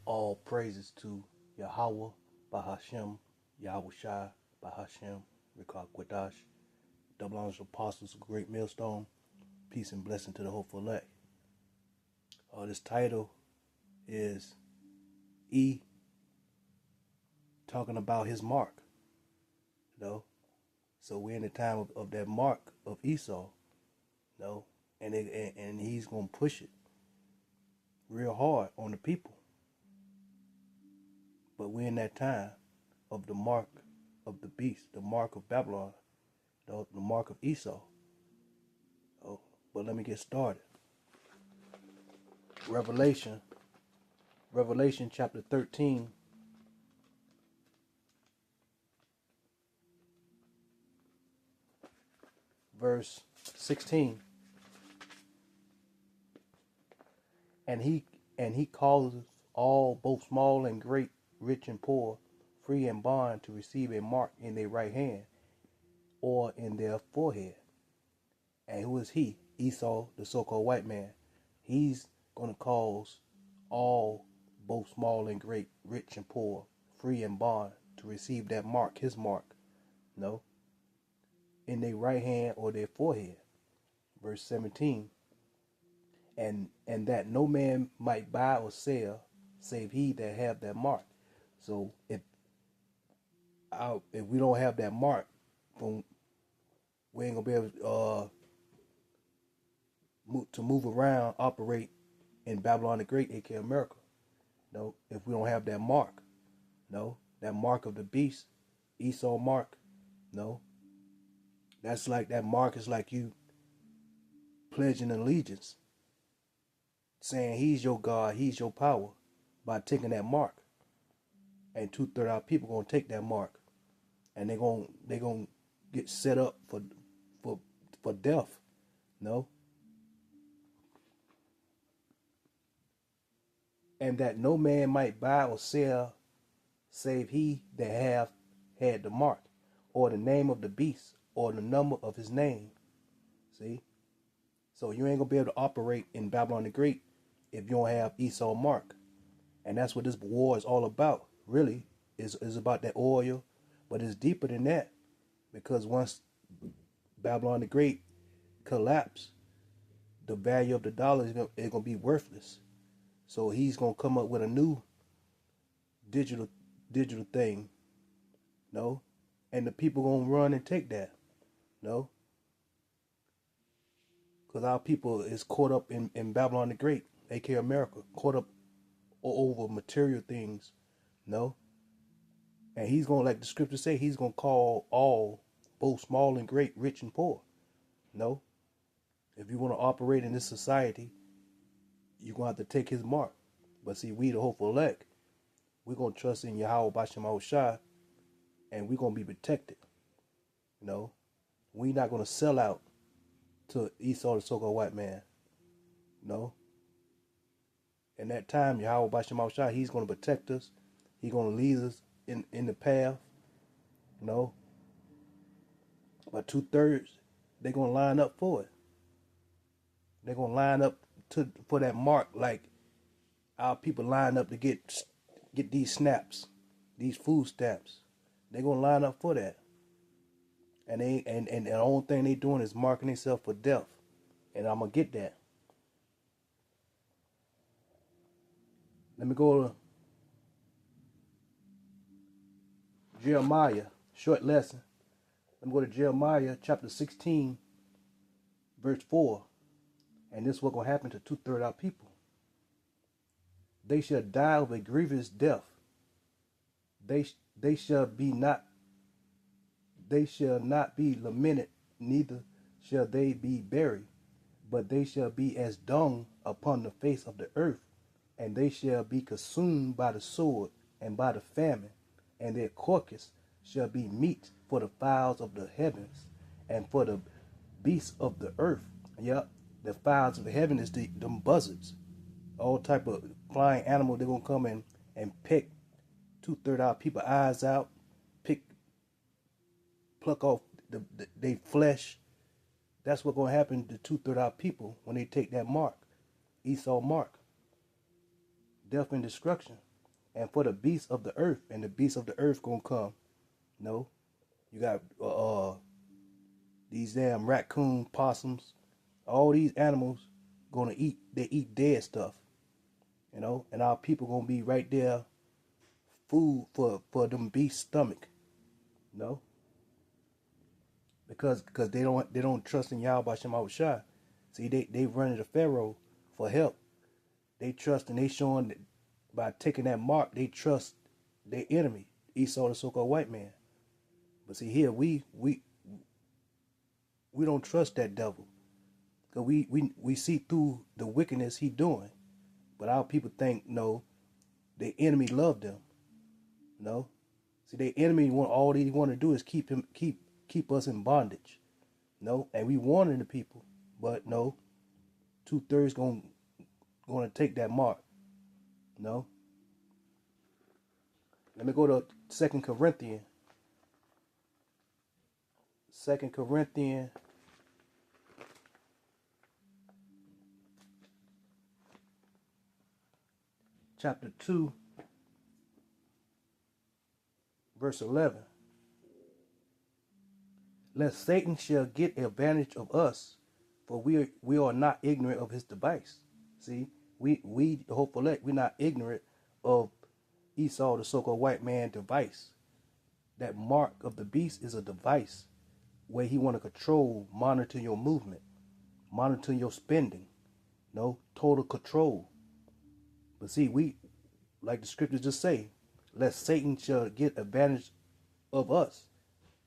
All praises to Yahweh, Bahashem, Yahweh Shai, Bahashem, Rikah Kwadash, double honors to apostles, great millstone, peace and blessing to the hopeful elect. This title is E talking about his mark, So we're in the time of that mark of Esau, and he's gonna push it real hard on the people. But we're in that time of the mark of the beast, the mark of Babylon, the mark of Esau. But let me get started. Revelation chapter 13, verse 16. And he causes all, both small and great, rich and poor, free and bond, to receive a mark in their right hand or in their forehead. And who is he? Esau, the so-called white man. He's going to cause all, both small and great, rich and poor, free and bond, to receive that mark, his mark, in their right hand or their forehead. Verse 17. And that no man might buy or sell, save he that have that mark. So if we don't have that mark, we ain't gonna be able to move around, operate in Babylon the Great, aka America. If we don't have that mark, that mark of the beast, Esau mark, that's like, that mark is like you pledging allegiance, saying he's your God, he's your power, by taking that mark. And 2/3 of our people gonna take that mark, and they gonna get set up for death. And that no man might buy or sell, save he that have had the mark, or the name of the beast, or the number of his name. See? So you ain't gonna be able to operate in Babylon the Great if you don't have Esau mark. And that's what this war is all about, really, is about that oil. But it's deeper than that, because once Babylon the Great collapse, the value of the dollar is gonna be worthless. So he's gonna come up with a new digital thing, and the people gonna run and take that, because our people is caught up in Babylon the Great, aka America, caught up over material things, and he's gonna, like the scriptures say, he's gonna call all, both small and great, rich and poor. If you want to operate in this society, you're gonna have to take his mark. But see, we the hopeful elect, we're gonna trust in Yahweh Bashem Shai, and we're gonna be protected. We're not gonna sell out to Esau, the so-called white man. In that time, Yahweh Bashem Shai, he's gonna protect us. He's gonna lead us in the path. But 2/3, they're gonna line up for it. They're gonna line up for that mark, like our people line up to get these snaps, these food stamps. They're gonna line up for that. And the only thing they doing is marking themselves for death. And I'm gonna get that. Let me go to Jeremiah, short lesson. Let me go to Jeremiah chapter 16, verse 4. And this is what's going to happen to 2/3 of our people. They shall die of a grievous death. They shall not be lamented, neither shall they be buried, but they shall be as dung upon the face of the earth, and they shall be consumed by the sword and by the famine, and their carcass shall be meat for the fowls of the heavens and for the beasts of the earth. Yep, the fowls of the heaven is them buzzards. All type of flying animal, they're going to come in and pick 2/3 of our people eyes out, pluck off their flesh. That's what's going to happen to 2/3 of our people when they take that mark, Esau mark. Death and destruction. and for the beasts of the earth, and the beasts of the earth gonna come. No, you got these damn raccoon, possums, all these animals gonna eat. They eat dead stuff, and our people gonna be right there, food for them beasts' stomach, you know, because they don't trust in Yahweh Shem Shai. See, they running to Pharaoh for help. They trust and they showing that by taking that mark, they trust their enemy, Esau, the so-called white man. But see here, we don't trust that devil, because we see through the wickedness he doing. But our people think, no, the enemy love them. No, see, the enemy all they want to do is keep us in bondage. No, and we warning the people, but no, 2/3 gonna take that mark. No, let me go to 2 Corinthians. 2 Corinthians chapter 2, verse 11. Lest Satan shall get advantage of us, for we are not ignorant of his device. See, we the hopeful elect, we're not ignorant of Esau, the so-called white man device. That mark of the beast is a device where he want to control, monitor your movement, monitor your spending, no total control. But see, we, like the scriptures just say, lest Satan shall get advantage of us.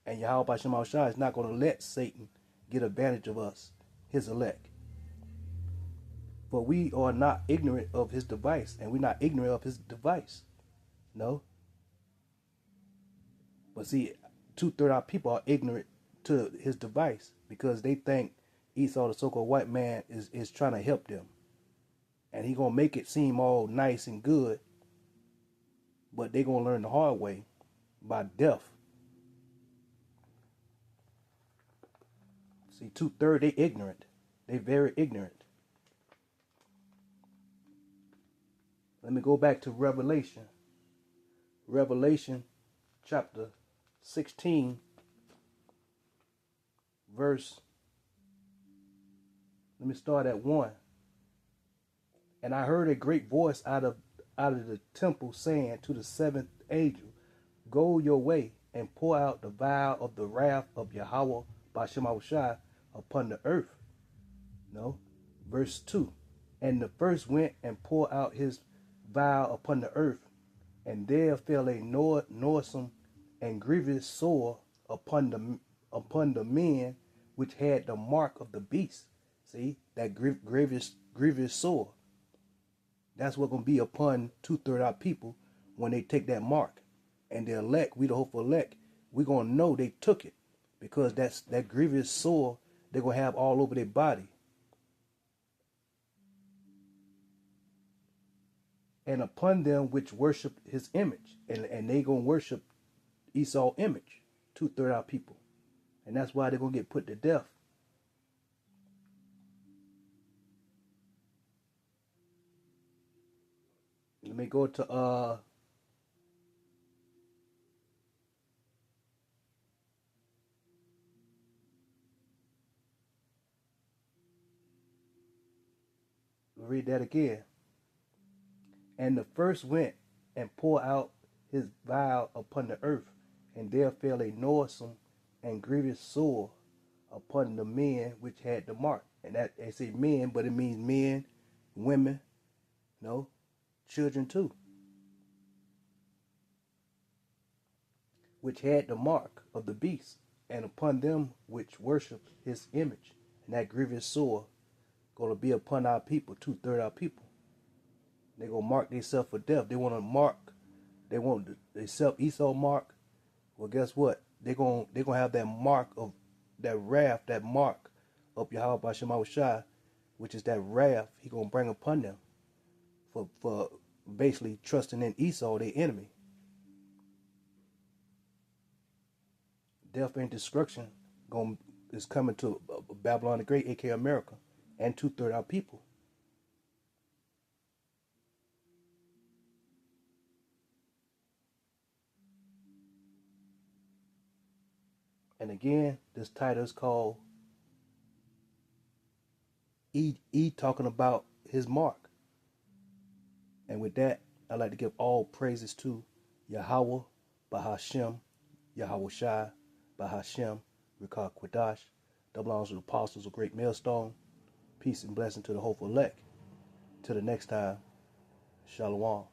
And Yahweh Shem Shai is not going to let Satan get advantage of us, his elect. For we are not ignorant of his device, and we're not ignorant of his device. No. But see, 2/3 of our people are ignorant to his device, because they think Esau, the so-called white man, is trying to help them. And he going to make it seem all nice and good, but they going to learn the hard way by death. See, 2/3 they ignorant. They very ignorant. Let me go back to Revelation. Revelation chapter 16, verse, let me start at 1. And I heard a great voice out of the temple saying to the seventh angel, go your way and pour out the vial of the wrath of Yahweh Ba'Shem Shai upon the earth. No. Verse 2. And the first went and poured out his vial upon the earth, and there fell a noisome and grievous sore upon the men which had the mark of the beast. See, that grievous sore. That's what's going to be upon 2/3 our people when they take that mark. And the elect, we the hopeful elect, we're going to know they took it, because that grievous sore they're going to have all over their body. And upon them which worship his image. And they going to worship Esau's image, 2/3 our people. And that's why they're going to get put to death. Let me go to read that again. And the first went and poured out his vial upon the earth, and there fell a noisome and grievous sore upon the men which had the mark. And that they say men, but it means men, women, no, children too, which had the mark of the beast, and upon them which worship his image. And that grievous sore gonna be upon our people, 2/3 our people. They gonna mark themselves for death. They want to mark. They want the self Esau mark. Well, guess what? They're gonna have that mark of that wrath, that mark of Yahweh Ba'Shem Shai, which is that wrath he gonna bring upon them for basically trusting in Esau, their enemy. Death and destruction is coming to Babylon the Great, aka America, and 2/3 our people. And again, this title is called E talking about his mark. And with that, I'd like to give all praises to Yahweh, Bahashem, Yahweh Shai, Bahashem, Rikah Quadash, double honors to the apostles of Great Millstone. Peace and blessing to the hopeful elect. Till the next time, Shalom.